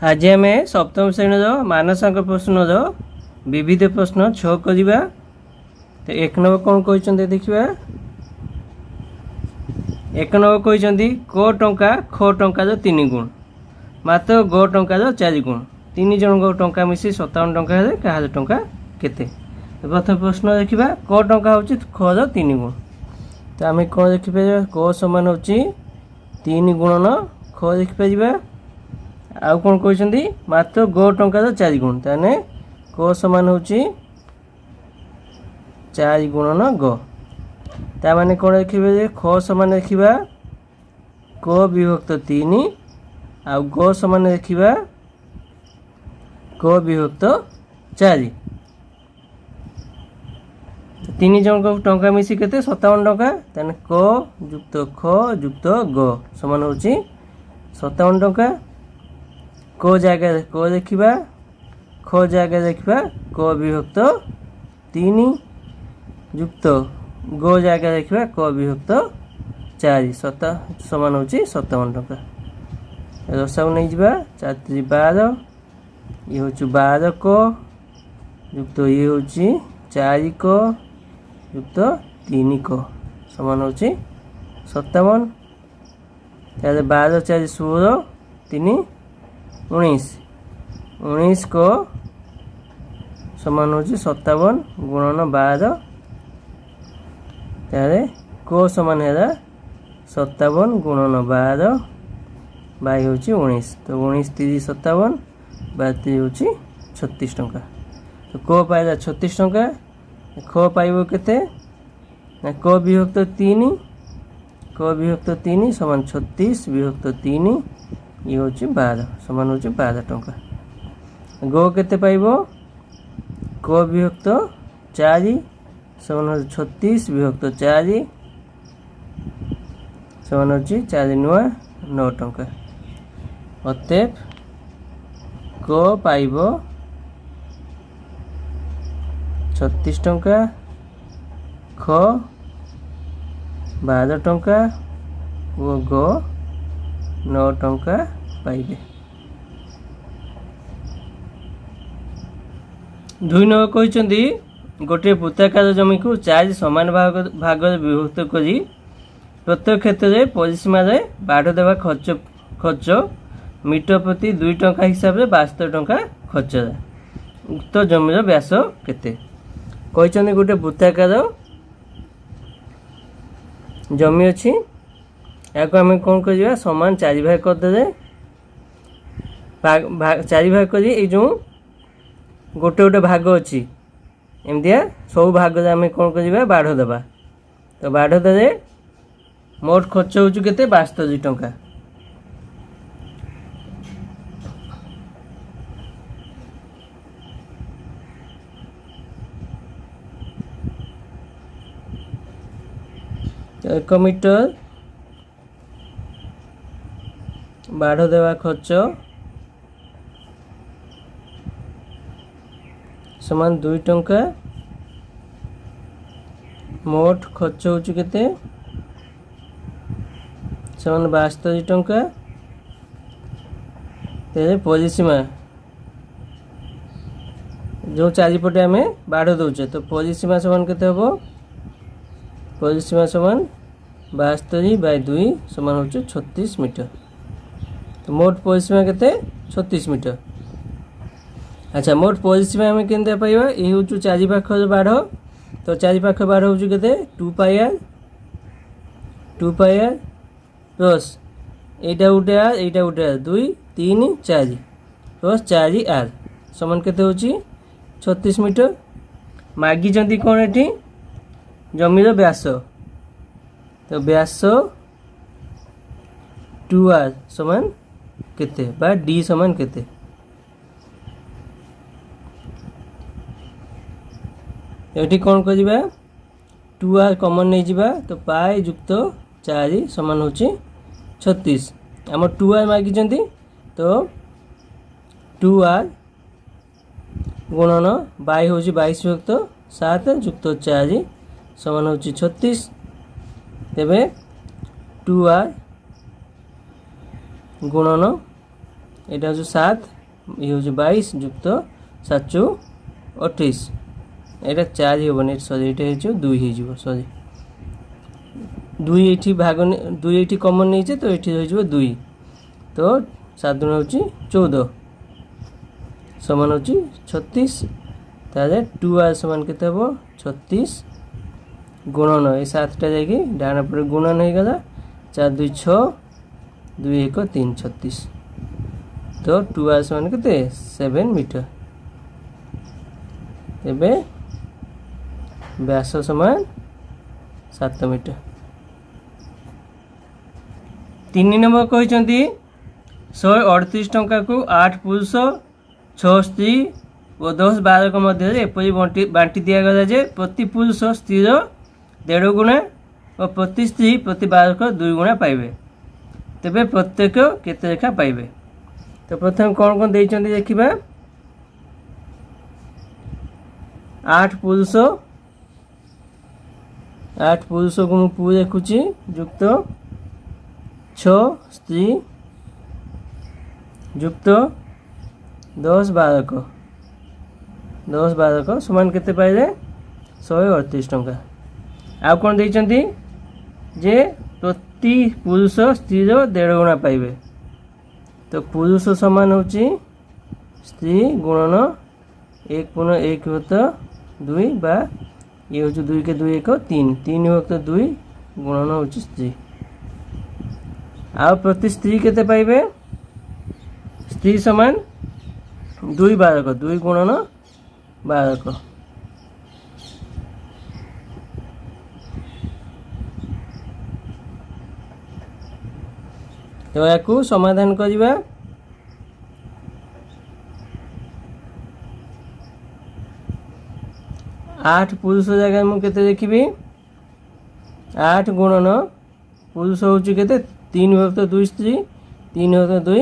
आज आम सप्तम श्रेणी मानसांक प्रश्न विविध प्रश्न 6 करवा। तो एक नंबर कौन कहते देखा। एक नंबर कहते क टंका ख टंका 3 गुण मात्र ग टंका 4 गुण 3 जन टंका मिसी 57 टंका हेले क्या टंका केते। प्रथम प्रश्न देखा क टंका हूँ ख 3 गुण। तो आम कौन देखिपर क समान हो 3 गुणन ख देखिपर। आउ कौन कहते मात्र ग टंका 4 गुण ताने क समान हो 4 गुणन ग। ताने कौन देखिए ख समान देखा क विभक्त 3 आउ ग समान देखा क विभक्त 4। 3 जन टंका मिसी के 57 टंका ताने क युक्त ख युक्त ग समान हो 57 टंका। क जगह क देखा ख जगह देखा क विभक्त 3 युक्त ग जगह देखा क विभक्त 4 समान हो 57 टंका। रसाऊ नहीं जा 4 3 12 ये हूँ 12 क युक्त ये हूँ 4 क युक्त 3 क समान हो 57। 12 4 16 3 19 19 को समान हो 57 गुणन 12 तारे को समान है 57 गुणन 12 बाई हूँ 19। तो 19 30 57 बाती हूँ 36 टंका। तो को पाइला 36 टंका ख पाइब केते क विभक्त 3 क विभक्त 3 समान 36 विभक्त 3 ये हूँ 12 समान हो 12 टंका। ग केते पाइब क विभक्त 4 समान हो 36 विभक्त 4 समान हो 4 नुआ 9 टंका। अतएव क पाइब 36 टंका ख 12 टंका और ग 9 टंका पाइबे। 2 नंबर कहते गोटे वृत्ताकार जमी को 4 समान भाग विभक्त करी प्रत्येक क्षेत्र में परिसीम बाढ़ देवा खर्च मीटर प्रति 2 टंका हिसाब से 72 टंका खर्च। उक्त जमीर व्यास केते कहते गोटे वृत्ताकार जमी अच्छी या आम कौन कर समान 4 भाग करदे 4 भाग कर जो गोटे गोटे भाग अच्छी एमतिया सब भाग आम कौन कर बाढ़ देवा। तो बाढ़ दे मोट खर्च हो 72 टंका। तो 1 मीटर बाढ़ देवा खर्च समान 2 टंका मोट खर्च हो समान 72 टंका। तेरे परिसीमा जो चारिपटे आम बाढ़ दौचे तो परिसीमा समान केते हबो परिसीमा समान 72 बाय 2 समान हो 36 मीटर। तो मोट परिसीमा केते 36 मीटर। अच्छा मोट परिसीमा आम के पाइबा ये हूँ 4 पाख बाढ़। तो 4 पाख बाढ़ हूँ के 2 पाई आर प्लस एटा गोटे आर एटा गोटे आर 2 3 4 प्लस 4 आर समान केते होची 36 मीटर। मागी जंती कौन एठी जमीर व्यास। तो व्यास 2 आर समान केते बा डी समान केते। एठी कौन करिबा 2 आर कॉमन नहीं जिबा तो पाई युक्त 4 समान होची 36। आम 2 आर मागी जंती तो 2 आर गुणन बाई होची 22 युक्त 7 युक्त 4 समान होची 36। तेबे 2 आर गुणन এটা হচ্ছে 7, ইয়ে হচ্ছে 22 যুক্ত 7 28, এটা 4 হবনি, সরি এটা হচ্ছে 2 হয়ে সরি 2 এইটি ভাগ 2 এইটি কমন নিয়েছে তো এটি হয়ে 2, তো 7 গুণ হচ্ছে 14 সমান হচ্ছে 36, তাহলে 2r সমান কেতে হব 36 গুণন এই 7টা জায়গায় ডান পরে গুণন হয়ে গেল, 4 2 6 2 1 3 36, তো 2r সমান কেতে 7 মিটার। তেবে ব্যাস সমান 7 মিটার। 3 নম্বর କହିଛନ୍ତି 138 ଟଙ୍କାକୁ 8 ପୁରୁଷ 6 ସ୍ତ୍ରୀ ଓ 10 ବାଳକ ମଧ୍ୟରେ ଏପରି ବାଣ୍ଟି ଦିଆଗଲା ଯେ ପ୍ରତି ପୁରୁଷ ସ୍ତ୍ରୀର 1.5 ଗୁଣା ଓ ପ୍ରତି ସ୍ତ୍ରୀ ପ୍ରତି ବାଳକ 2 ଗୁଣା ପାଇବେ। ତେବେ ପ୍ରତ୍ୟେକ କେତେ ଲେଖା ପାଇବେ? ତ ପ୍ରଥମେ କ'ଣ କ'ଣ ଦେଇଛନ୍ତି ଦେଖିବା। 8 ପୁରୁଷକୁ ମୁଁ ପୁ ଲେଖୁଛି ଯୁକ୍ତ 6 ସ୍ତ୍ରୀ ଯୁକ୍ତ 10 ବାଳକ ସମାନ କେତେ ପାଇଲେ 138 ଟଙ୍କା। ଆଉ କ'ଣ ଦେଇଛନ୍ତି ଯେ ପ୍ରତି ପୁରୁଷ ସ୍ତ୍ରୀର 1.5 ଗୁଣା ପାଇବେ। ତ ପୁରୁଷ ସମାନ ହେଉଛି ସ୍ତ୍ରୀ ଗୁଣନ 1 ଗୁଣ 1 ବିଭକ୍ତ 2 বা ଇଏ ହେଉଛି 2 କେ 2 1 3 3 ବିଭକ୍ତ 2 ଗୁଣନ ହେଉଛି ସ୍ତ୍ରୀ। ଆଉ ପ୍ରତି ସ୍ତ୍ରୀ କେତେ ପାଇବେ? ସ୍ତ୍ରୀ ସମାନ 2 ବାଳକ 2 ଗୁଣନ ବାଳକ। ତ ୟାକୁ ସମାଧାନ କରିବା। 8 ପୁରୁଷ ଜାଗାରେ ମୁଁ କେତେ ଦେଖିବି 8 ଗୁଣନ ପୁରୁଷ ହେଉଛି କେତେ 3 ବିଭକ୍ତ 2 ସ୍ତ୍ରୀ 3 ବିଭକ୍ତ 2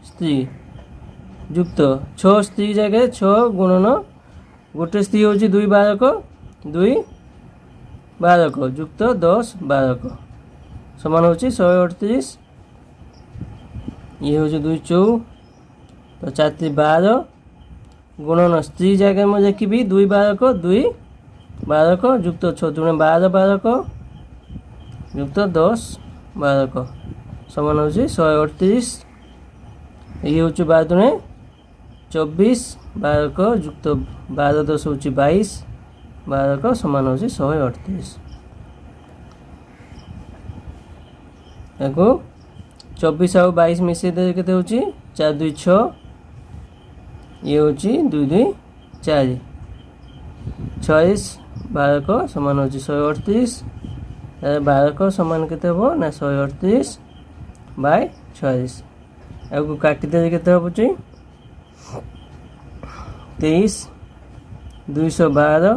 ସ୍ତ୍ରୀ ଯୁକ୍ତ 6 ସ୍ତ୍ରୀ ଜାଗାରେ 6 ଗୁଣନ ଗୋଟେ ସ୍ତ୍ରୀ ହେଉଛି 2 ବାଳକ 2 ବାଳକ ଯୁକ୍ତ 10 ବାଳକ ସମାନ ହେଉଛି 138। ଇଏ ହେଉଛି 2 4 ତ 4 12 गुणन स्त्री जगह में देखी 2 बालक 2 बालक युक्त 6 दुणे 12 बालक युक्त 10 बालक समान हो 138। ये हूँ 12 दुणे 24 बालक युक्त 12 10 हूँ 22 बालक समान हो 138। याको 24 और 22 मिसई दे केते हूँ 4 2 6 ये हूँ 2 2 4 26 बालक समान हो 138। बालक समान केते हम ना 138 बाय 26 आपको काटिदे केते हम 23 212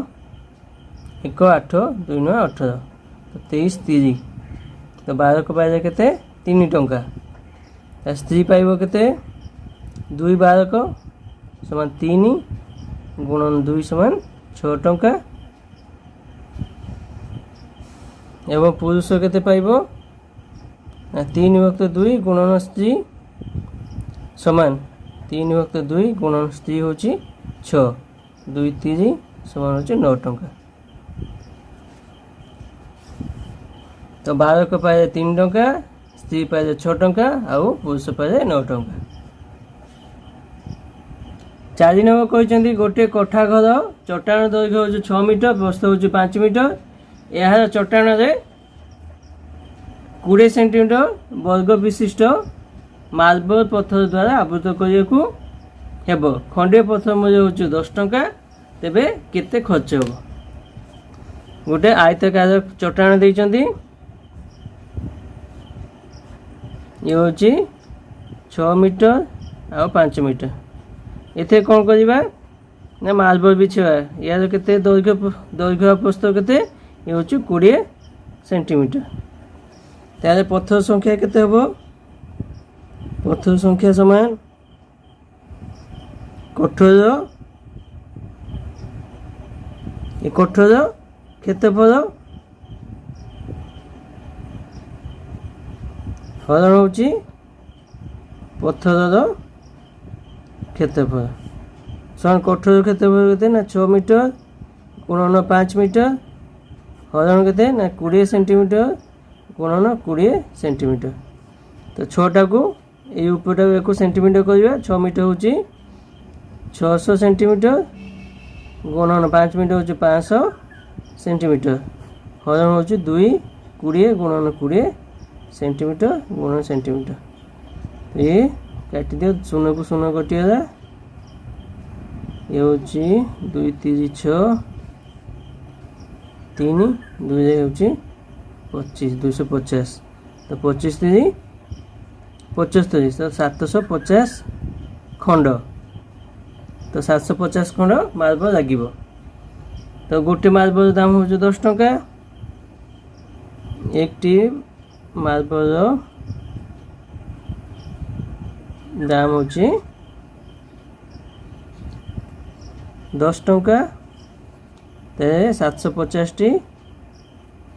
1 8 2 9 18 तो 23 30 तो बालक पाइले केते 3 टंका स्त्री पाइब केते 2 बालक समान 3 गुणन 2 समान 6 टंका एवं पुरुष केते पाइब 3 विभक्त 2 गुणन स्त्री समान 3 विभक्त 2 गुणन स्त्री होची 6 2 3 समान होची 9 टंका। तो बालक पाइले 3 टंका स्त्री पाइले 6 टंका आउ पुरुष पाइले 9 टंका। 4 नंबर कहते गोटे कोठा घर चट्टाण दैर्घ्य हूँ 6 मीटर प्रस्थ हूँ 5 मीटर यार चट्टाण 20 सेंटीमीटर वर्ग विशिष्ट मार्बल पत्थर द्वारा आवृत करने को हेब खंडे पत्थर मूल्य हूँ 10 टंका तेबे केते खर्च हो। गोटे आयताकार चट्टाण देइचंदी ये हूँ 6 मीटर आ 5 मीटर एथे कौन करवा ना मार्बल बिछवा यार केते दैर्घ्य प्रस्थ केते ये हूँ 20 सेंटीमीटर ताले पत्थर संख्या केते हबो पत्थर संख्या समान कठोर ये कठोर क्षेत्रफल हरण हूँ पत्थर क्षेत्रफल समान कठोर क्षेत्रफल केते ना 6 मीटर गुणन 5 मीटर हरण केते ना 20 सेंटीमीटर गुणन 20 सेंटीमीटर। तो 6टा को ये ऊपरटा को सेंटीमीटर करवा 6 मीटर हूँ 600 सेंटीमीटर गुणन 5 मीटर हूँ 500 सेंटीमीटर हरण हूँ 2 20 गुणन 20 सेंटीमीटर गुणन सेंटीमीटर। तो ये काटी दियो 0 को 0 कटिगला ये हूँ 2 3 6 3 2 हूँ 25 250 तो 25 3 75 तो 750 खंड तो 750 खंड मार्बल लगे। तो गोटे मार्बल दाम हूँ 10 टंका एक टी मार्बल दाम हूँ 10 टंका 750 टी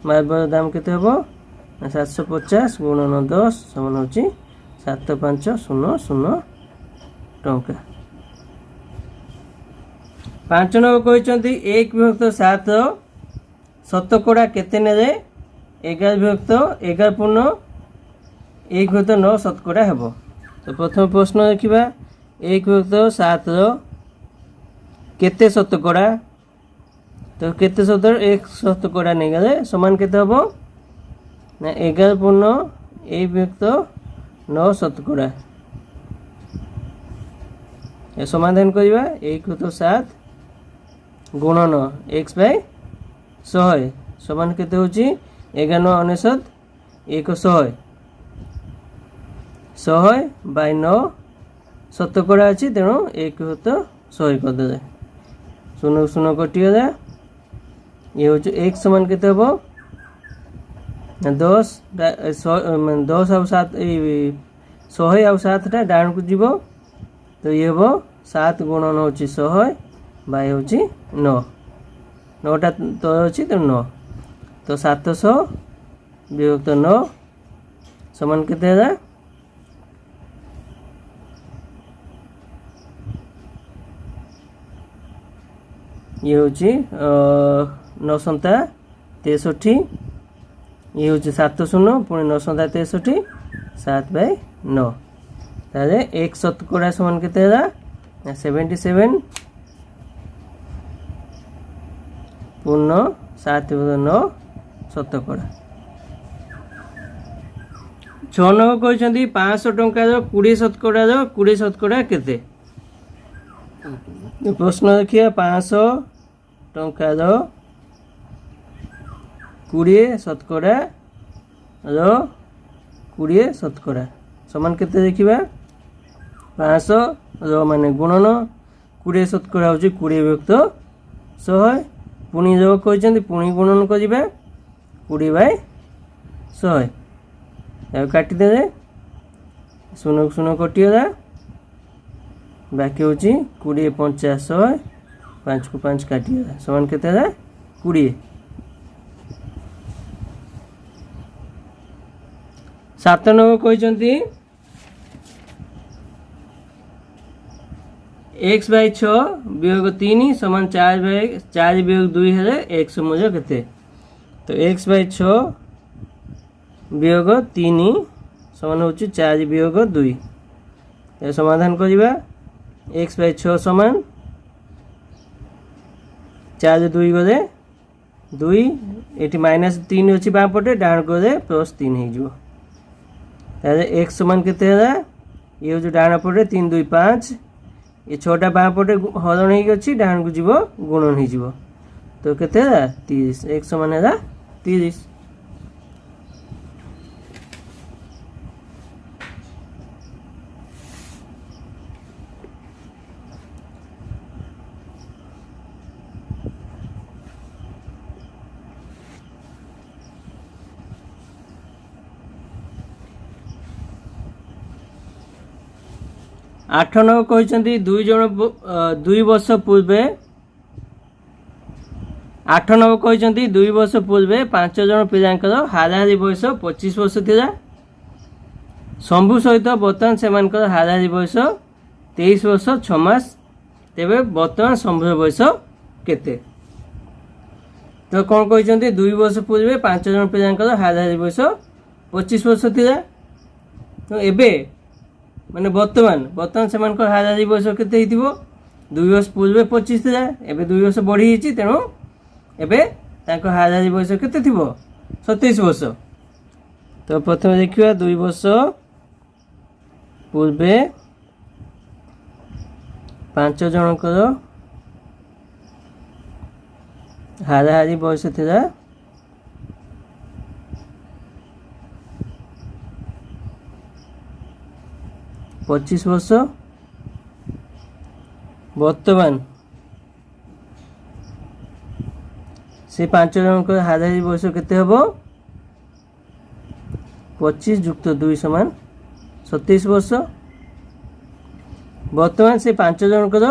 मार्बल दाम केते हबो 750 गुणन 10 समान हूँ 7500 टंका। 5 नंबर कहते 1 विभक्त 7 शतकड़ा केते नेले 11 विभक्त 11 पूर्ण 1 विभक्त 9 शतकड़ा हेबो। तो प्रथम प्रश्न देखिबा 1 विभक्त 7 केते शतकड़ा तो केते शतकड़ा 1 शतकड़ा नहीं गले समान केते हबो ना 11 पूर्ण 1 विभक्त 9 शतकड़ा। ये समाधान करिबा 1 विभक्त 7 गुणन x बाय 100 समान केते होची 11 9 99 1 100 बाय 9 शतकड़ा अच्छी तेणु 1 विभक्त 100 करदे 0 0 कटिगला ये हूँ x समान केते हबो 10 10 आउ 7 100 आउ 7 टा डाण को जीवो तो ये हबो 7 गुणन होची 100 बाय होची 9 9टा तो अच्छी तो 9 तो 700 विभक्त 9 समान केते है ये होची 9 संता 63 ये हूँ 700 पुणी 9 संता 63 7 बाय 9 ताले 1 शतकड़ा समान केते है 77 पूर्ण 7 विभक्त 9 शतकड़ा। 6 नंबर कहते 500 टंकार 20 शतकड़ा केते। प्रश्न देखिए 500 टंकार 20 शतकड़ा 20 शतकड़ा समान केते देखिबा 500 माने गुणन 20 शतकड़ा हूँ 20 विभक्त 100 पुणी जो कहते पुणी गुणन करिबा 20 बाय 100 काटिदे 0 0 कटिगला बाकी हूँ 20 50 100 5 को 5 काटिगला समान केते 20। 7 नंबर कहते x बाय 6 वियोग 3 समान 4 वियोग 2 है 100 मूल्य केते। तो x बाय 6 वियोग 3 समान हूँ 4 वियोग 2 समाधान करिबा x बाय 6 समान 4 2 गले 2 ये माइनस 3 अच्छी बाँ पटे डाण गले प्लस 3 हो x समान केते ये हूँ डाण पटे 3 2 5 ये 6टा बाँ पटे हरण हो डाण को जीव गुणन हो तो केते 30 x समान है 30। 8 नंबर कहते 2 वर्ष पूर्वे 8 नंबर कहते 2 वर्ष पूर्वे 5 जन पिलांकर हाराहारी बयस 25 वर्ष थिला शंभु सहित बर्तमान से हाराहारी बयस 23 वर्ष 6 मास तेबे वर्तमान शंभुर बयस केते तो कौन कहते 2 वर्ष पूर्व 5 जन पिलांकर हाराहारी बयस 25 वर्ष थिला तो एबे माने वर्तमान से हाराहारी बयस केते हिथिबो 2 वर्ष पूर्व 25 थिला एबे 2 वर्ष बढ़ी हिची तेणु एबे ताको हाराहारी बयस केते थिबो 27 वर्ष तो प्रथम देखिए 2 वर्ष पूर्वे 5 जनकर हाराहारी बयस थिला 25 वर्ष वर्तमान से 5 जनकर हाराहारी बयस केते हबो 25 + 2 = 27 वर्ष वर्तमान से 5 जनकर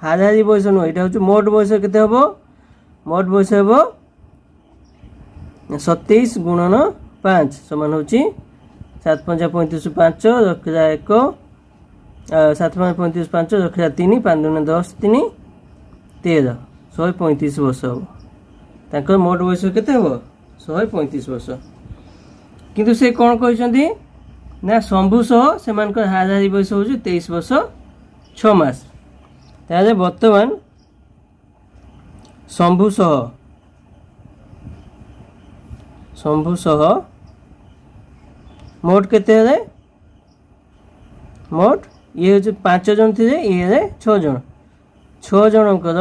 हाराहारी बयस नु एटा होची मोट बयस केते हबो मोट बयस हबो 27 × 5 समान होची 7 × 5 = 35 5 रखिला 1 7 × 5 = 35 5 रखिला 3 5 × 10 3 13 135 वर्ष हबो ताकर मोट बयस केते हबो 135 वर्ष किंतु से कौन कहते ना शंभु सह से हाराहारी बयस हूँ 23 वर्ष 6 मास ताले वर्तमान शंभु सह मोट केते हेले मोट ये हूँ 5 जन थे ये 6 जन 6 जनकर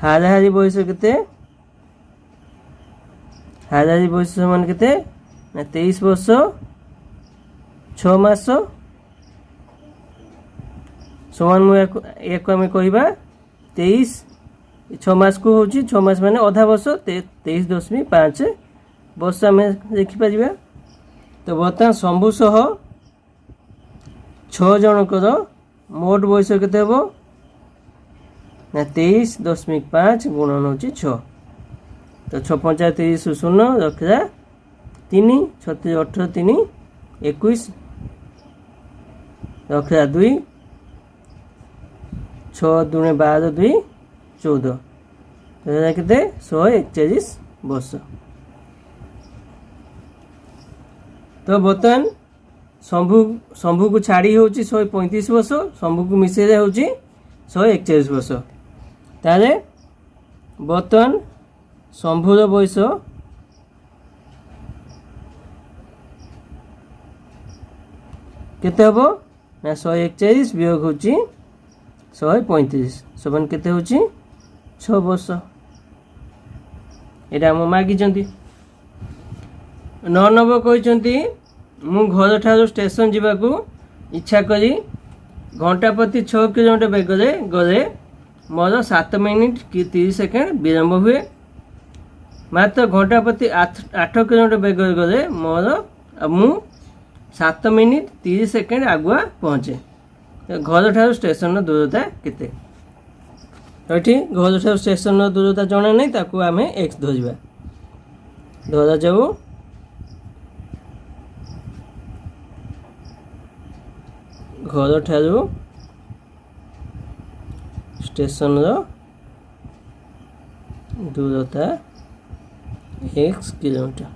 हाराहारी बयस केते हाराहारी बयस समान केते ना 23 वर्ष 6 मास समान एक आम कहवा 23 6 मास को हूँ 6 मास माने अधा वर्ष 23.5 वर्ष आम देखिपर तो बर्तमान शंभु सह 6 जनकर मोट बयस केते हबो ना 23.5 गुणन होची 6 तो 6 × 5 = 30 0 रखा 3 36 18 3 21 रखा 2 6 2 12 2 14 तो केते 141 वर्ष तो बर्तमान शंभु को छाड़ी हूँ 135 वर्ष शंभु को मिसेले हूँ 141 वर्ष ताले बर्तमान शंभुर बयस केते हबो ना 141 वियोग होची 135 समान केते होची 6 वर्ष एटा हम मागी चंती 9 नंबर कहचंती मु घर ठारो स्टेशन जीवाकू इच्छा करी घंटा प्रति 6 किलोमीटर बेगरे गले मोर 7 मिनिट कि 30 सेकेंड विलंब हुए मात्र घंटा प्रति 8 किलोमीटर बेगर गले मोर मु 7 मिनिट 30 सेकेंड आगुआ पहुँचे घर ठार स्टेशन दूरता केते ये घर ठार स्टेशन दूरता जना नहीं ताकू आम एक्स धरवा धरा जाऊ घर ठारू स्टेशन दूरता x किलोमीटर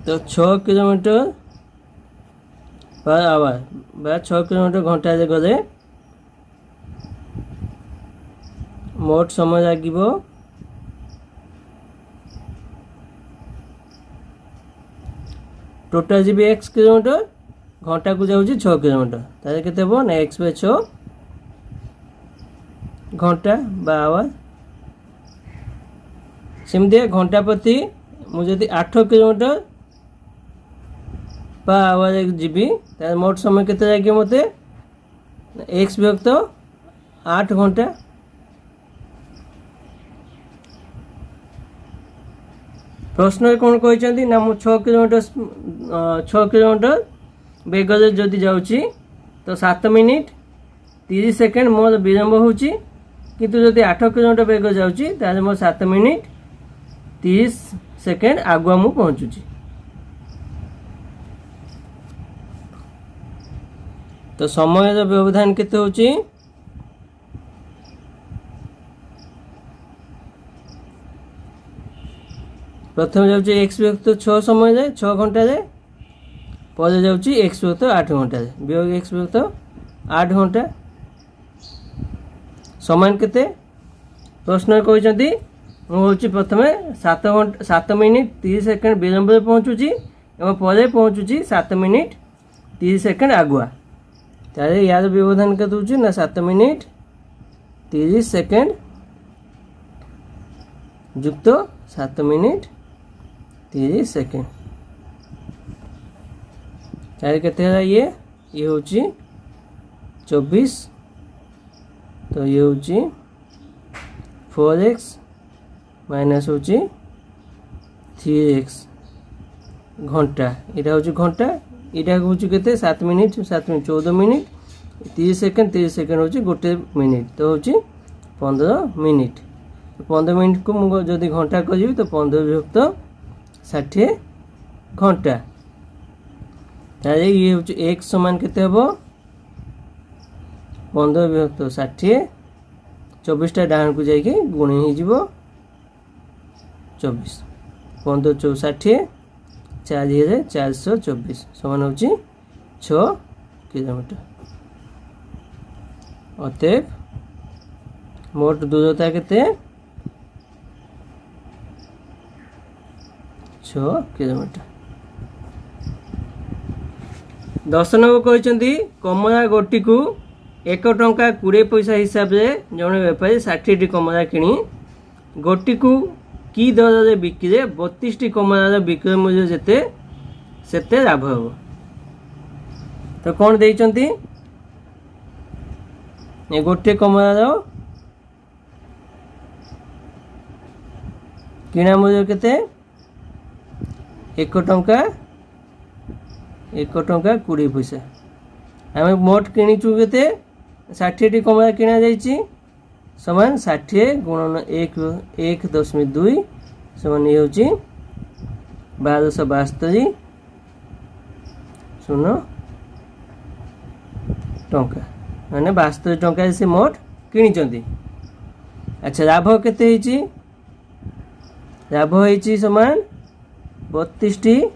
तो 6 किलोमीटर पर आवर 6 किलोमीटर घंटा गले मोट समय लगे टोटाल जी एक्स किलोमीटर घंटा को जाऊँ 6 किलोमीटर ताले केते हबो ना x/6 घंटा बा आवर सेमती घंटा प्रति मुझे 8 किलोमीटर पर आवर जीबी तार मोट समय केते लगे मते x विभक्त 8 घंटा प्रश्न कौन कहते ना मु 6 किलोमीटर बेगर जदि जाऊँगी तो 7 मिनिट 30 सेकेंड मोर विलंब होची किंतु जदि 8 किलोमीटर बेगर जाऊँगी ताले मोर 7 मिनिट 30 सेकेंड आगुआ मु पहुँचुची। तो समय व्यवधान केते होची प्रथम जाउची x व्यक्त 6 समय जाए 6 घंटा जाए पर जाउची x व्यक्त 8 घंटा जाए वियोग x व्यक्त 8 घंटा समान केते प्रश्न कहते हूँ प्रथम 7 मिनिट 30 सेकेंड विलंब पहुँचुची एवं पर पहुँचुची 7 मिनिट 30 सेकेंड आगुआ। तारे यार व्यवधान के दूसरी ना 7 मिनिट 30 सेकेंड युक्त 7 मिनिट 30 सेकेंड तारे केते ये होची 24। तो ये होची 4x माइनस होची 3x घंटा इटा होची घंटा इटा होची केते 7 मिनिट 14 मिनिट 30 सेकेंड होची गोटे मिनिट तो होची 15 मिनिट। 15 मिनिट को मुझे जदि घंटा कर तो 15 विभक्त 60 घंटा तारे ये होची x समान केते हबो 15 विभक्त 60 24 टा डाहन को जाइए गुणी हो 24 15 चौ 60 4424 समान होची 6 किलोमीटर। अतएव मोट दूरता केते 6 किलोमीटर। 10 नंबर कहते कमला गोटी को 1 टंका 20 पैसा हिसाब से जड़े बेपारी 60 कमला किणी गोटी को की दर से बिक्री 32 कमलार विक्रय मूल्य जेते सेते लाभ हम। तो कौन देइचंती ये गोटे कमलार किणा मूल्य केते 1 टंका 20 पैसा आम मोट किणीचु केते 60 कमला किणा जाइछि समान 60 गुणन 1.2 समान ये होची 1272 शून्य टंका माने 72 टंका से मोट किणी। अच्छा लाभ केते होईची लाभ होईची समान 32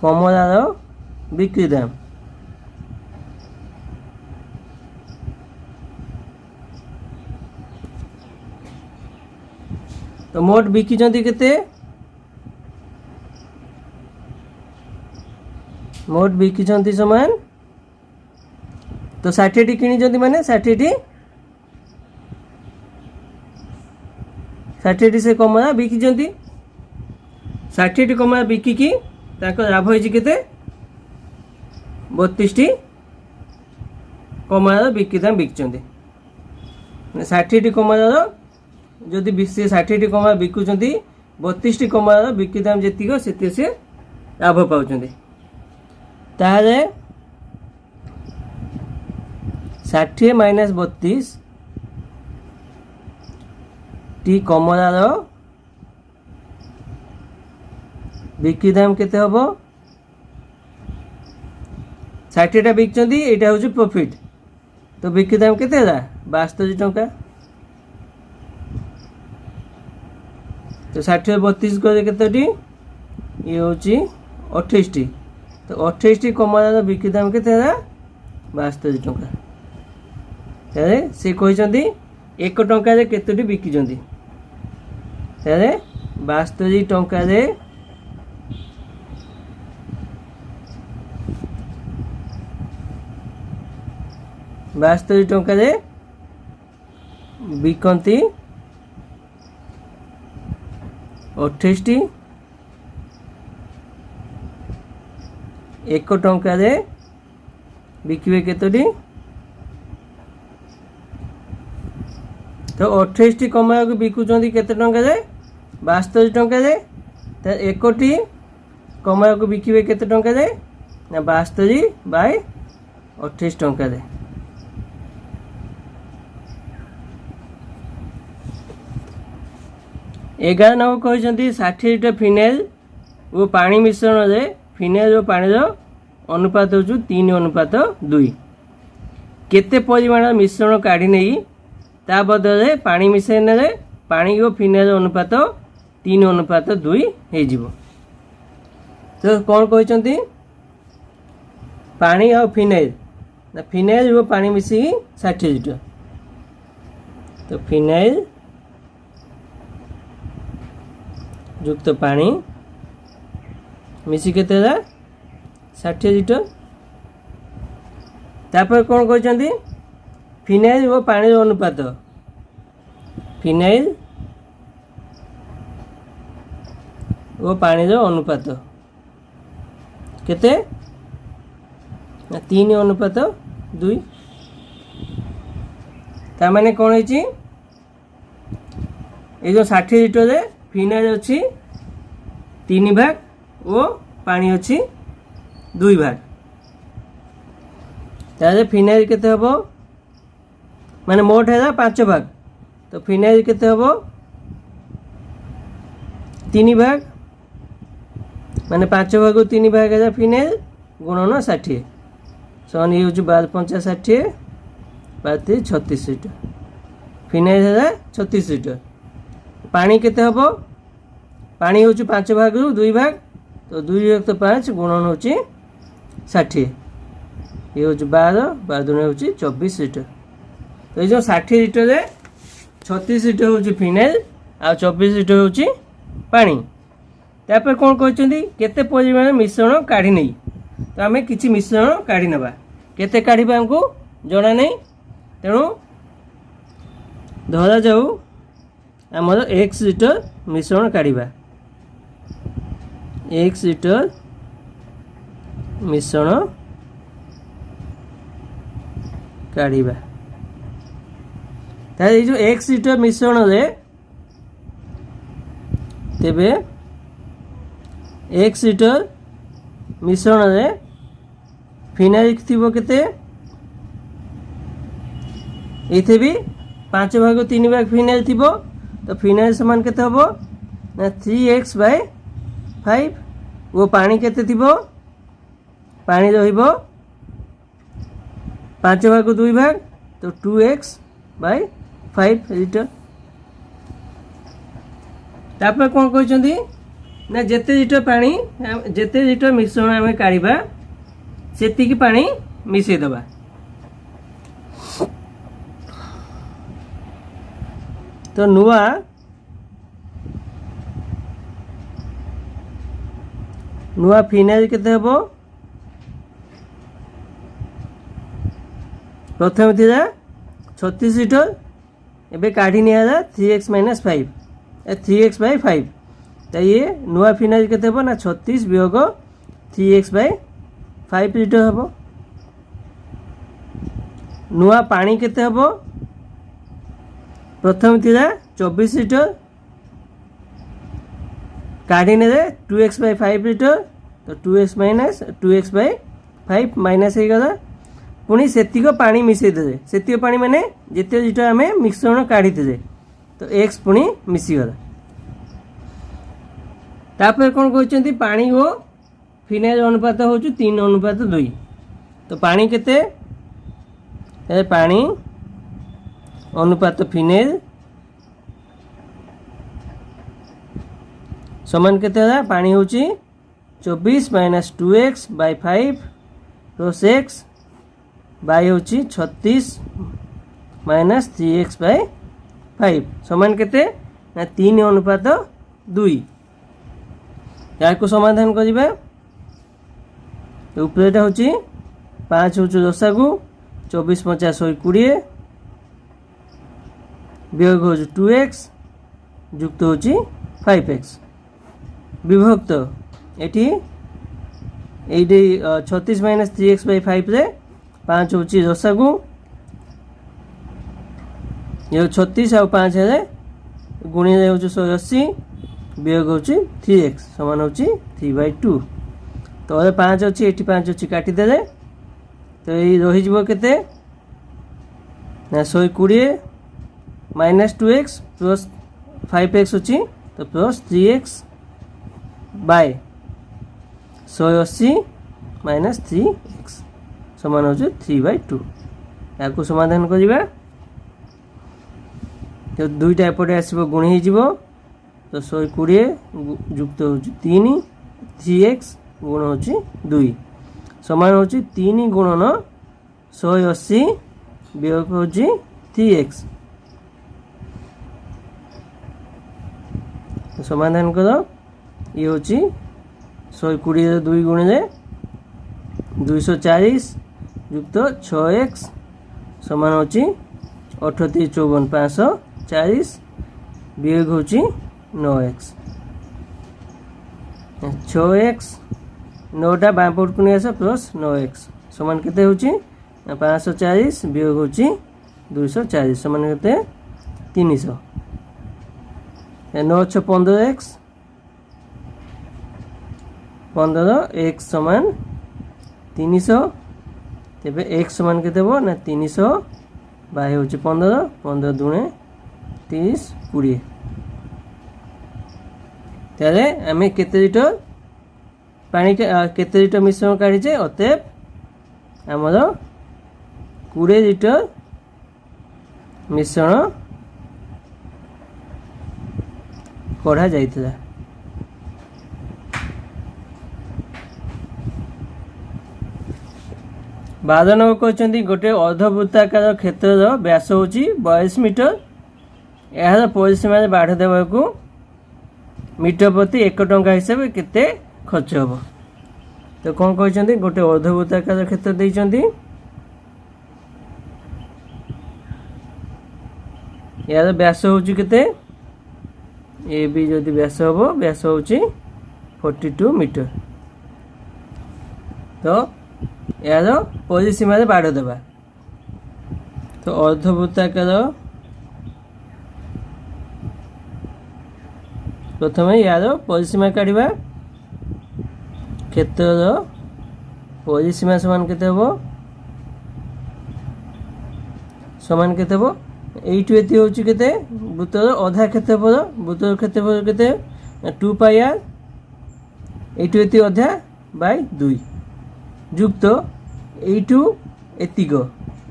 कमलार बिक्री दाम तो मोट बिकी केते मोट बिकी समान तो 60 किणी माने 60 से कमला बिकी 60 कमला बिकिकी लाभ होईची केते 32 कमलार बिक्री दाम बिकचंती 60 कमलार जदि से 60 कमला बिकुंट 32 कमलार बिक्री दाम जी से से लाभ पाँच ताहले 60 माइनस 32 टी कमलार बिक्री दाम केते हबो 60 टा बिकचंती एटा होची प्रॉफिट तो बिक्री दाम केते हला 72 टंका तो 60 32 करे केतोटी ये होची 28 टी तो 28 टी कमलार बिक्री दाम केते हला 72 टंका तारे से कहते 1 टंका केतोटी बिकिचंती तारे 72 टंका 72 टंका बिकती 28 टी 1 टंका बिकिबे केतोटी तो 28 टी कमला को बिकुचंती केते टंका 72 टंका तो 1 टी कमला को बिकिबे केते टंका ना 72 बाय 28 टंका 11 नंबर कहते 60 लिटर फिनाइल और पानी मिश्रण में फिनाइल और पानी अनुपात हो 3:2। केते परिमाण मिश्रण काढ़ी नहीं ता बदले पानी मिसाई ने पानी और फिनाइल अनुपात 3:2 हो। तो कौन कहते पानी और फिनाइल फिनाइल और पानी मिसी 60 लिटर। तो फिनाइल युक्त पानी मिसी के 60 लिटर। तापर कौन कहते फिनाइल और पानी अनुपात फिनाइल और पानी अनुपात केते 3:2। तार माने कौन है ये जो 60 लिटर फिनाइल अच्छी 3 भाग और पानी अच्छी 2 भाग। ताले फिनाइल केते हबो माने मोट है 5 भाग। तो फिनाइल केते हबो 3 भाग माने 5 भाग 3 भाग है फिनाइल गुणन 60 सन ये हूँ 12×5 60 12×3 36 लिटर। फिनाइल है 36 लिटर। पानी केते हबो पानी हूँ 5 भाग 2 भाग तो 2/5 गुणन हूँ 60 ये हूँ 12 12 हूँ 24 लिटर। तो ये जो 60 लिटर 36 लिटर हूँ फिनाइल आ 24 लिटर हूँ पानी। तापर कौन कहते केते परिमाण मिश्रण काढ़ी नहीं। तो आम कि मिश्रण काढ़ी नवा केते काढ़ा आमको जना नहीं। तेणु धरा जाऊ आमर x लिटर मिश्रण काढ़ा x लिटर मिश्रण काढ़ा। ताले जो x लिटर मिश्रण रे तेबे x लिटर मिश्रण रे फिनाइल थी केते ये भी 5 भाग 3 भाग फिनाइल थी। तो फिनाइल समान केते हबो ना 3x/5 वो पानी केते थी पानी रहिबो 5 भाग 2 भाग तो 2x/5 लिटर। तापर कौन कहते ना जेते लिटर पानी जेते लिटर मिश्रण आम काढ़ा सेतिकी पानी मिसई दबा। तो नुआ फिनाइल केते हबो प्रथम थी 36 लिटर एबे काढ़ी निया 3x-5 3x/5। तो ये नुआ फिनाइल केते हबो ना 36 वियोग 3x/5 लिटर हबो। नुआ पानी केते हबो प्रथम थी 24 लिटर काढ़ी ने 2x/5 लिटर। तो 2x/5 माइनस हो गला पुणी सेतिक पानी मिसई दे सेतिक पानी माने जिते लिटर आम मिश्रण काढ़ी थे तो x पुणी मिसीगला। तापर कौन कहते पानी और फिनाइल अनुपात हो 3:2। तो पानी केते पानी अनुपात फिनाइल समान केते पानी हूँ 24 - 2x/5 प्लस x बाय हूँ 36 - 3x/5 समान केते ना 3:2। या को समाधान करिबा उपरेटा हूँ 5 हूँ दशागु 24×5 120 वियोग हूँ 2x युक्त हूँ 5x विभक्त एटी 36 - 3x/5 रे 5 हूँ दशागु ये 36 आ 5 है गुणी हूँ 180 वियोग हूँ 3x समान हूँ 3/2। तो 5 अच्छी ये 5 अच्छी काटिदे तो ये रही केते ना 120 - 2x प्लस 5x अच्छी तो plus 3x bye 180 minus 3x समान हो 3/2 या समाधान करिबा तो दुईटा एपटे आसो गुणी हो तो 120 युक्त हो 3 3x गुण हो 2 समान हो 3 गुणन 180 वियोग हो 3x तो समाधान कर ये हूँ 120 2 गुणे 240 युक्त 6x समान हो 38 54 540 वियोग हो 9x 6x 9टा बामपट को नहीं आस प्लस 9x समान केते होची 540 वियोग होची 240 समान केते 300 9 6 15x 15x समान 300 तेबे x समान केते हो ना 300 बाय होची 15 15 दुणे 30 20 ताले आमे केते लिटर पानी केते लिटर मिश्रण काढीचे अतएव आमर 20 लिटर मिश्रण कढ़ा जाइथिला। 12 नंबर कहते गोटे अर्धवृत्ताकार क्षेत्र व्यास हूँ 42 मीटर यार परिसीम बाढ़ देवाक मीटर प्रति 1 टंका हिसाब से केते खर्च हम तो कौन कहते गोटे अर्धवृत्ताकार क्षेत्र देइचंती यार व्यास हूँ केते ए भी जदि व्यास हम व्यास हूँ 42 मीटर तो यार परिसीम बाड़ देवा तो अर्धवृत्ताकार प्रथम यार परिसीमा काढ़ा क्षेत्र परिसीमा समान केते हबो समान केते हबो एइटु एति होची केते वृत्तर अधा क्षेत्रफल वृत्तर क्षेत्रफल केते 2 पाई आर एइटु एति अधा बाय 2 युक्त एइटु एतिक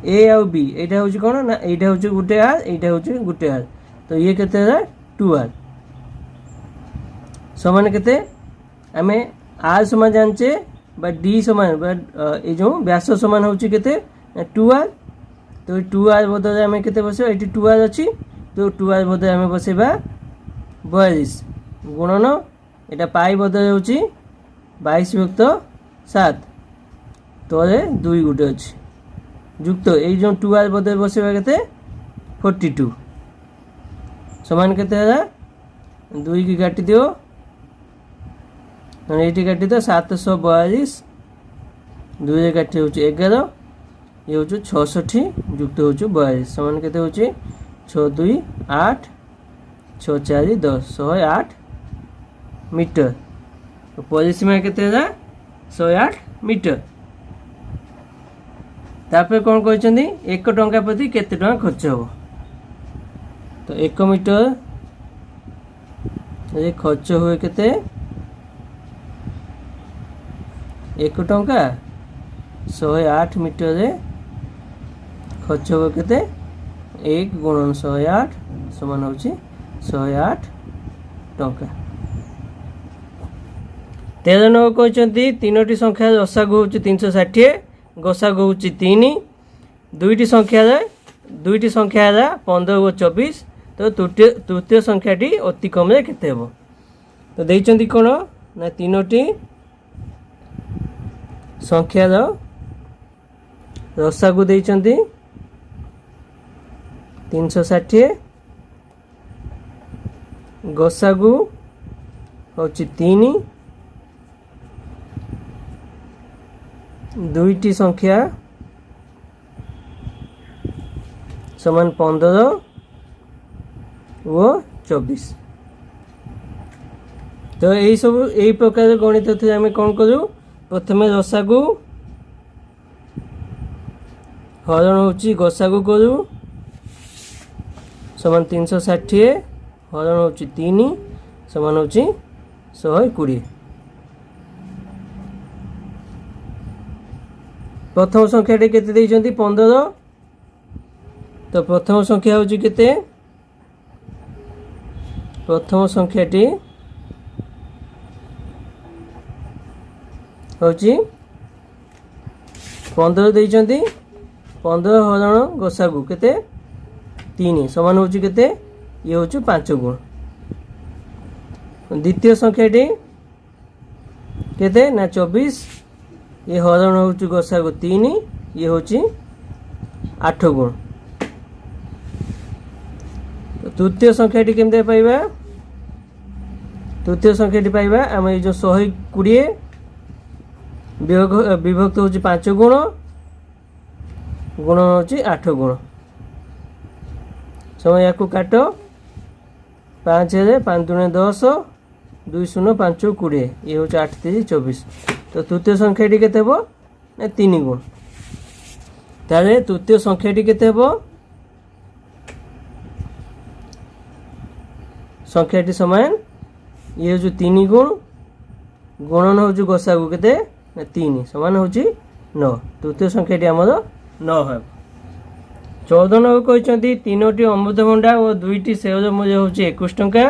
ए आउ बी एटा होची कोन ना एटा होची गुटे आर एटा होची गुटे आर तो ये केते है 2 आर समान केते आमे आर समान जानचे बा डी समान ए जो व्यास समान होची केते 2 आर तो 2 आर बदले आमे केते बसे एटी 2 आर अछि तो 2 आर बदले आमे बसेबा 42 गुणन एटा पाई बदले होची 22 युक्त 7 तोरे 2 गुटे अछि युक्त ए जो 2 आर बदले बसेबा केते 42 समान केते है 2 की काटी दियो ये काटी तो 742 2 काटी हूँ 11 ये हूँ 66 युक्त हूँ 42 समान केते हूँ 6 2 8 6 4 10 108 मीटर तो परिसीमा केते है 108 मीटर तापर कौन कहते 1 टंका प्रति केते टंका खर्च हो तो 1 मीटर ये खर्च हुए केते 1 टंका 108 मीटर रे खर्च हो केते 1 गुणन 108 समान होची 108 टंका। 13 नंबर कहते 3टी संख्या रसागु होची 360 गसागु होची 3 दुईटी संख्या 15 और 24 तो तृतीय संख्याटी अति कम रे केते हेबो तो देइचंती कोन ना 3टी संख्यार रसागु देइचंती 360 गसागु होची 3 दुईटी संख्या समान 15 और 24 तो यही सब यही प्रकार गणित थे आम कौन करूँ प्रथम रसागु हरण होची गसागु करूँ समान 360 हरण होची 3 समान होची 120। प्रथम संख्याटी केते देइछंती 15। तो प्रथम संख्या होची केते, प्रथम संख्याटी होची 15 देइछंती। 15 हरण गोसागु केते 3 समान होची केते, ये होची 5 गुण। द्वितीय संख्याटी केते ना 24, ये हरण होची गोसागु 3, ये होची 8 गुण। तो तृतीय संख्याटी केमते पाइबा, तृतीय संख्याटी पाइबा आम ये जो 120 विभक्त होची 5 गुण, गुण होची 8 गुण। समय या काट 5 5 दूने 10, 2 0 5 20, ये होची 8 3 24। तो तृतीय संख्याटी केते हेबो ना 3 गुण। ताले तृतीय संख्याटी केते हेबो, संख्याटी समान ये होची 3 गुण, गुणन होची गोसागु केते ना 3 समान होची 9। तृतीय संख्याटी हमर 9 है। 14 नंबर कहते 3टी अमृतभंडा और 2टी सेवज मजे हूँ 21 टंका।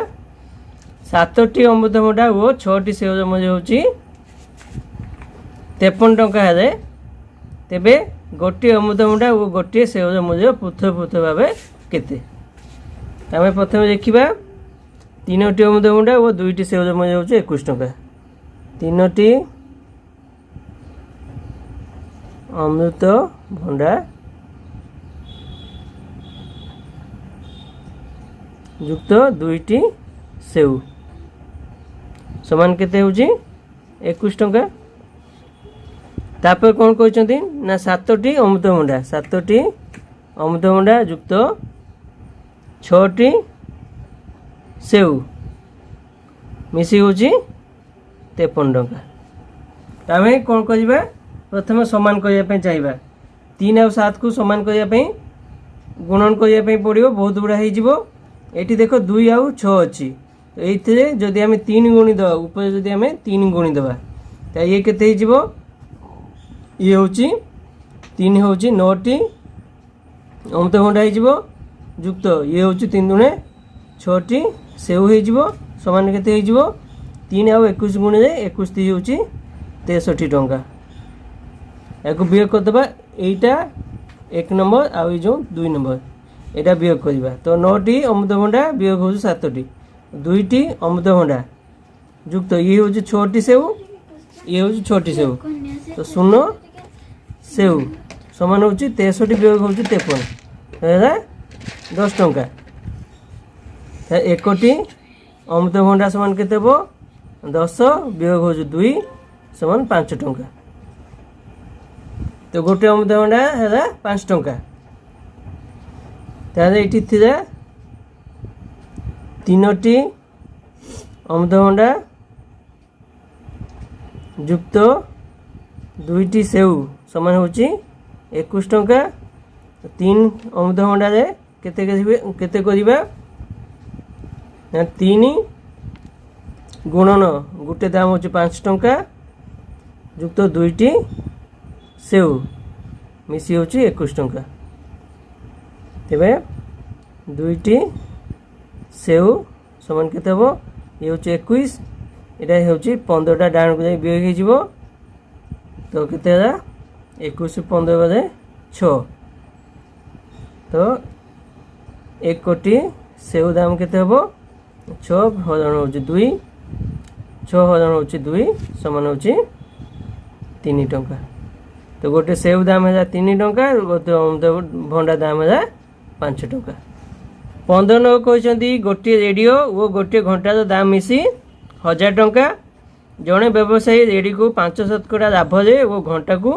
7टी अमृतभंडा और 6टी सेवज मजे हूँ 53 टंका है। तेबे गोटे अमृतभंडा और गोटे सेवज मजे पृथक पृथक भाव केते। आम प्रथम देखा 3टी अमृतभंडा और 2टी सेवज मजे हूँ 21 टंका। 3टी अमृतभंडा युक्त 2टी सेव समान केते होची 21 टंका। तापर कौन कहते ना 7टी अमृतभंडा, 7टी अमृतभंडा युक्त 6टी सेव मिसी होची 53 टंका। आम कौन करवा प्रथम समान करने चाहिए। 3 और 7 को समान करने गुणन करने पड़ो, बहुत गुड़ा हो। ये देख 2 आउ 6 अच्छी, तो ये जदि आम 3 गुणी दवा ऊपर, जदि आम 3 गुणी दवा तो ये केते हो, ये हूँ 3 हूँ 9टी अमृतभंडा हो युक्त ये हूँ 3 दूने 6टी सेव हो समान केते हो 3 आउ 21 गुणे 21 3 हूँ 63 टंका। या वियोग करदे यहीटा 1 नंबर आउ जो 2 नंबर यहाँ वियोग करवा। तो 9टी अमृतभंडा वियोग हूँ 7टी, 2टी अमृतभंडा युक्त ये हूँ 6टी सेव, ये हूँ 6टी सेव, तो 0 सेव समान हूँ 63 वियोग हूँ 53 10 टंका। 1टी अमृतभंडा समान केते हो 10 वियोग हूँ 2 समान 5 टंका। तो गोटे अमृतभंडा है 5 टंका। ताले ये 3टी अमृतभंडा युक्त 2टी सेव समान हूँ 21 टंका। 3 अमृतभंडा केते करिबा 3 गुणन गोटे दाम हूँ 5 टंका युक्त 2टी सेव मिसी हूँ 21 टंका। तेबे 2टी सेव समान केते हो, ये हूँ 21, यहाँ हूँ 15टा डाण को जाए वियोग हो, तो केते 21 15 बजे 6, तो 1 कोटी सेव दाम केते हो 6 हरण हूँ 2, 6 हरण हूँ 2 समान हूँ 3 टंका। तो गोटे सेव दाम है 3 टंका, गोटे अमृतभंडा दाम है 5 टंका। 15 नंबर कहते गोटे रेडियो और गोटे घंटार दाम मिसी 1000 टंका। जड़े व्यवसायी रेडियो को 5% लाभ दे और घंटा को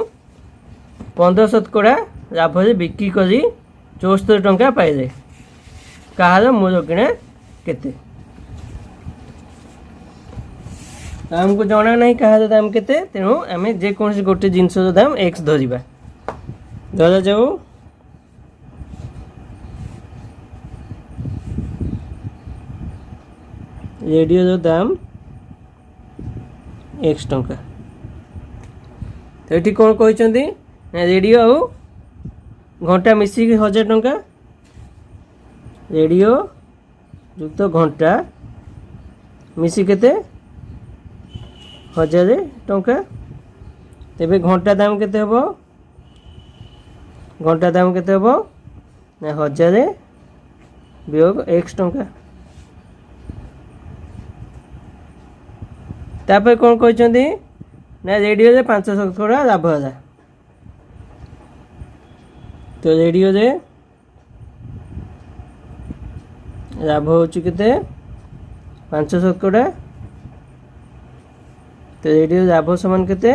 15% लाभ दे बिक्री करी 74 टंका पाइले। कहार मूल्य किणा केते आमको जना ना कहार दाम केते, तेणु आम जेकोसी गोटे जिनस दाम एक्स धरिबा। धरा जाऊ रेडियो दाम x टंका। तो ये कौन कहते रेडियो आउ घंटा मिसिक 1000 टंका। रेडियो युक्त घंटा मिसी केते 1000 टंका। तेबे घंटा दाम केते हबो? घंटा दाम केते हबो ना 1000 वियोग x टंका। तापर कौन कहते ना रेडियो रे 500 शतकड़ा लाभ है। तो रेडियो रे लाभ होची केते 500 शतकड़ा। तो रेडियो लाभ समान केते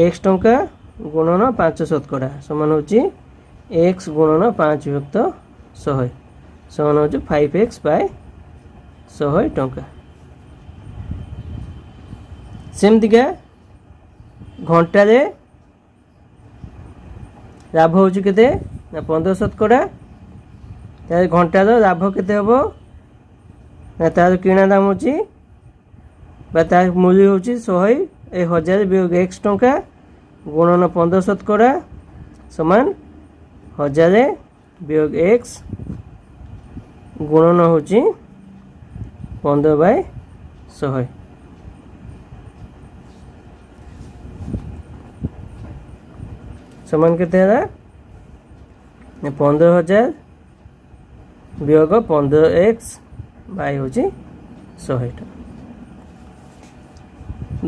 x टंका गुणन 500 शतकड़ा समान होची x गुणन 5 विभक्त 100 समान होची 5x बाय 100 टंका। सेमतिका घंटा रे लाभ होची केते ना 15 शतकड़ा। तार घंटार लाभ केते हबो ना तार किणा दाम होची बा तार मूल्य होची 100 1000 वियोग x टंका गुणन 15 शतकड़ा समान 1000 वियोग x गुणन होची 15 बाय 100 समान केते है 15,000 वियोग 15x बाय होची 100 टका।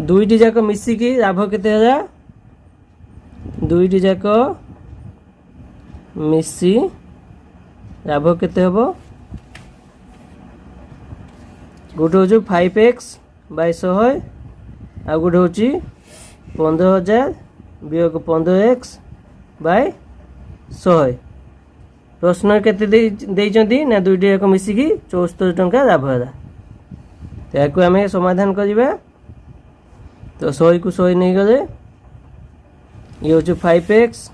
दुईटी जाक मिसिकी लाभ केते है? दुईटी जाक मिसी लाभ केते हबो? गोटे होची 5x बाय 100 आ गोटे होची 15,000 वियोग 15x बाय 100। प्रश्न केते देइचंती ना दुईटी जाक मिसिकी 74 टंका लाभ है। तो याकू आम समाधान करिबा। तो 100 को 100 नहीं गले ये होची 5x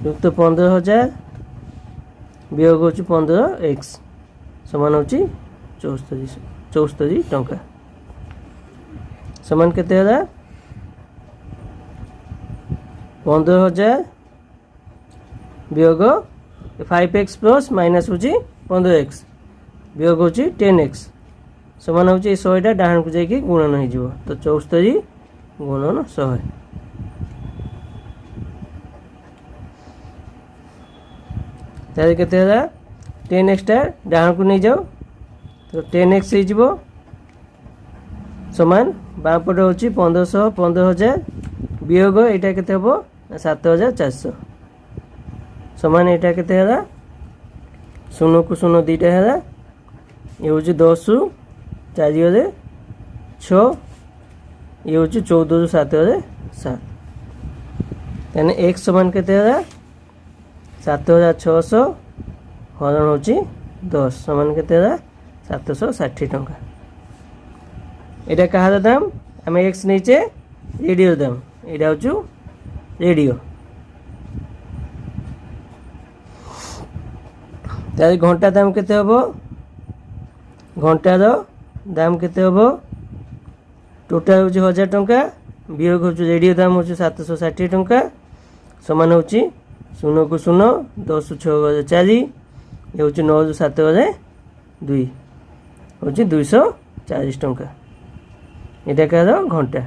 युक्त 15,000 वियोग होची 15x समान होची 74 टंका समान केते है 15,000 वियोग 5x प्लस माइनस होची 15x वियोग होची 10x समान होची 100 टा डाहन को जाई गुणन हो जिवो। तो 74 गुणन 100 तारे केते है 10x टा डाहन को नहीं जाओ तो 10x हो जिवो समान बापटे होची 1500 15,000 वियोग एटा केते हबो 7,400 समान एटा केते है 0 को 0 दीटा है ये होची 10 4 6 ये होची 14 7 7 यानी x समान केते है 7,600 हरण होची 10 समान केते है 760 टंका। एटा कहार दाम आम x नीचे रेडियो दाम एटा होचु रेडियो। तार घंटा दाम केते हबो? घंटार दाम केते हबो? टोटाल होची 1000 टंका वियोग होची रेडियो दाम होची 760 टंका समान होची 0 को 0 10 6 4 ये होची 9 7 2 होची 240 टंका। एटा कहर घंटा।